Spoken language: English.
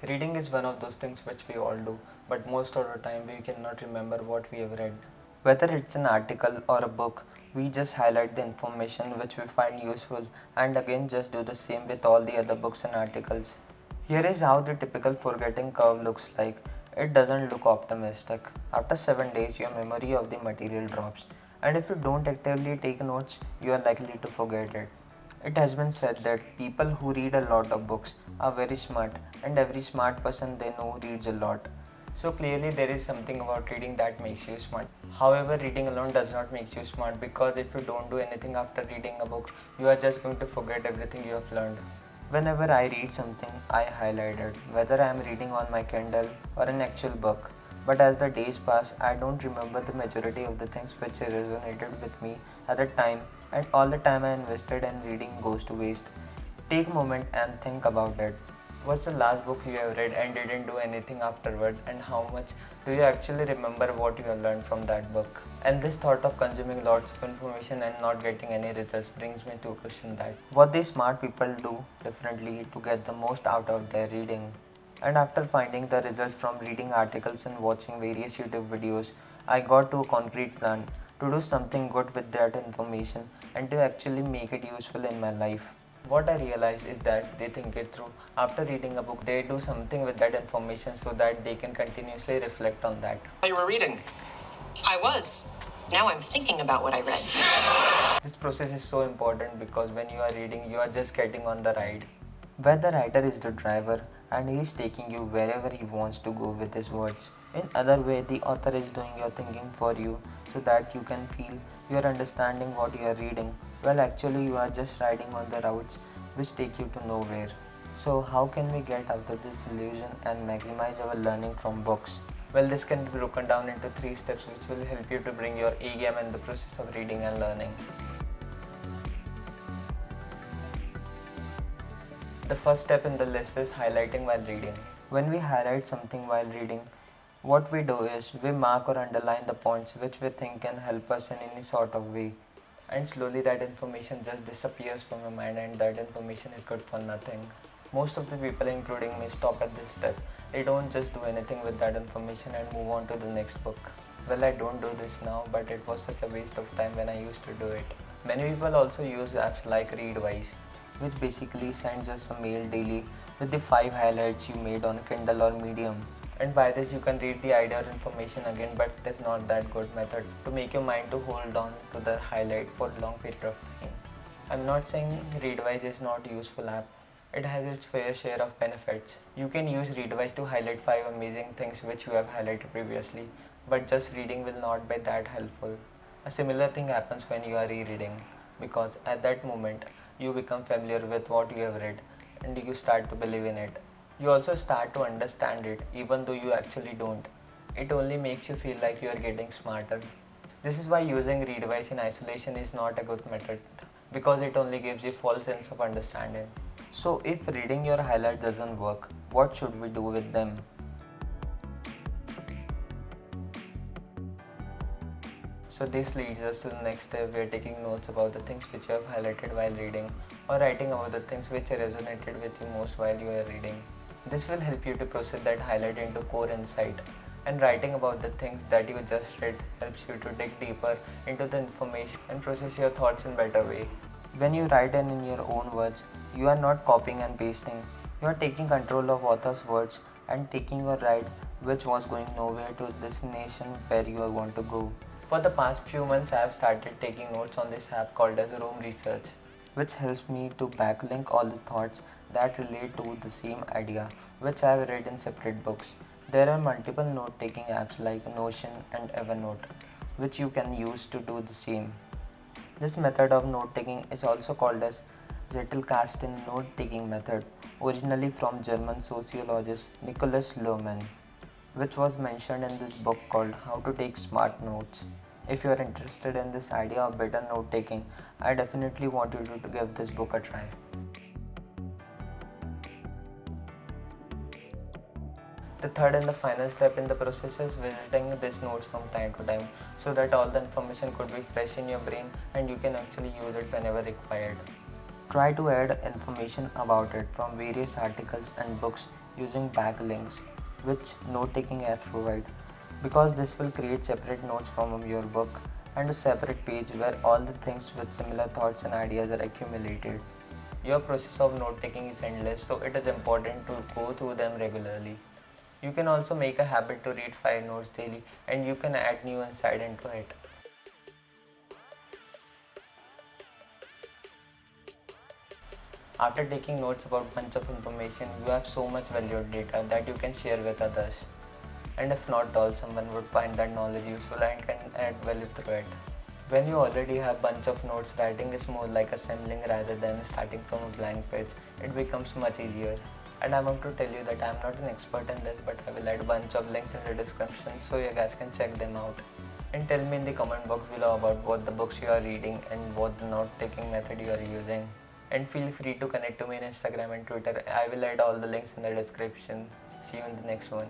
Reading is one of those things which we all do, but most of the time we cannot remember what we have read. Whether it's an article or a book, we just highlight the information which we find useful and again just do the same with all the other books and articles. Here is how the typical forgetting curve looks like. It doesn't look optimistic. After 7 days, your memory of the material drops, and if you don't actively take notes, you are likely to forget it. It has been said that people who read a lot of books are very smart, and every smart person they know reads a lot. So clearly, there is something about reading that makes you smart. However, reading alone does not make you smart because if you don't do anything after reading a book, you are just going to forget everything you have learned. Whenever I read something, I highlight it, whether I am reading on my Kindle or an actual book. But as the days pass, I don't remember the majority of the things which resonated with me at the time, and all the time I invested in reading goes to waste. Take a moment and think about it. What's the last book you have read and didn't do anything afterwards, and how much do you actually remember what you have learned from that book? And this thought of consuming lots of information and not getting any results brings me to a question that what these smart people do differently to get the most out of their reading. And after finding the results from reading articles and watching various YouTube videos, I got to a concrete plan to do something good with that information and to actually make it useful in my life. What I realized is that they think it through. After reading a book, they do something with that information so that they can continuously reflect on that. You were reading. I was. Now I'm thinking about what I read. This process is so important because when you are reading, you are just getting on the ride. Where the writer is the driver and he is taking you wherever he wants to go with his words. In other way, the author is doing your thinking for you so that you can feel you are understanding what you are reading. Well, actually, you are just riding on the routes which take you to nowhere. So, how can we get out of this illusion and maximize our learning from books? Well, this can be broken down into 3 steps which will help you to bring your A game in the process of reading and learning. The first step in the list is highlighting while reading. When we highlight something while reading, what we do is we mark or underline the points which we think can help us in any sort of way. And slowly that information just disappears from your mind and that information is good for nothing. Most of the people, including me, stop at this step. They don't just do anything with that information and move on to the next book. Well, I don't do this now, but it was such a waste of time when I used to do it. Many people also use apps like Readwise, which basically sends us a mail daily with the 5 highlights you made on Kindle or Medium. And by this you can read the idea or information again, but it is not that good method to make your mind to hold on to the highlight for a long period of time. I'm not saying Readwise is not a useful app. It has its fair share of benefits. You can use Readwise to highlight 5 amazing things which you have highlighted previously, but just reading will not be that helpful. A similar thing happens when you are rereading, because at that moment you become familiar with what you have read and you start to believe in it. You also start to understand it even though you actually don't. It only makes you feel like you are getting smarter. This is why using Readwise in isolation is not a good method because it only gives you false sense of understanding. So if reading your highlight doesn't work, what should we do with them? So this leads us to the next step. We are taking notes about the things which you have highlighted while reading or writing about the things which resonated with you most while you are reading. This will help you to process that highlight into core insight, and writing about the things that you just read helps you to dig deeper into the information and process your thoughts in better way. When you write in your own words, you are not copying and pasting. You are taking control of author's words and taking your ride which was going nowhere to a destination where you want to go. For the past few months, I have started taking notes on this app called as Room Research, which helps me to backlink all the thoughts that relate to the same idea, which I have read in separate books. There are multiple note taking apps like Notion and Evernote, which you can use to do the same. This method of note taking is also called as Zettelkasten note taking method, originally from German sociologist Nicholas Luhmann, which was mentioned in this book called How to Take Smart Notes. If you are interested in this idea of better note taking, I definitely want you to give this book a try. The third and the final step in the process is visiting these notes from time to time so that all the information could be fresh in your brain and you can actually use it whenever required. Try to add information about it from various articles and books using backlinks, which note-taking apps provide, because this will create separate notes from your book and a separate page where all the things with similar thoughts and ideas are accumulated. Your process of note-taking is endless, so it is important to go through them regularly. You can also make a habit to read 5 notes daily, and you can add new insight into it. After taking notes about a bunch of information, you have so much valuable data that you can share with others. And if not all, someone would find that knowledge useful and can add value through it. When you already have a bunch of notes, writing is more like assembling rather than starting from a blank page. It becomes much easier. And I want to tell you that I am not an expert in this, but I will add a bunch of links in the description so you guys can check them out. And tell me in the comment box below about what the books you are reading and what the note taking method you are using. And feel free to connect to me on Instagram and Twitter. I will add all the links in the description. See you in the next one.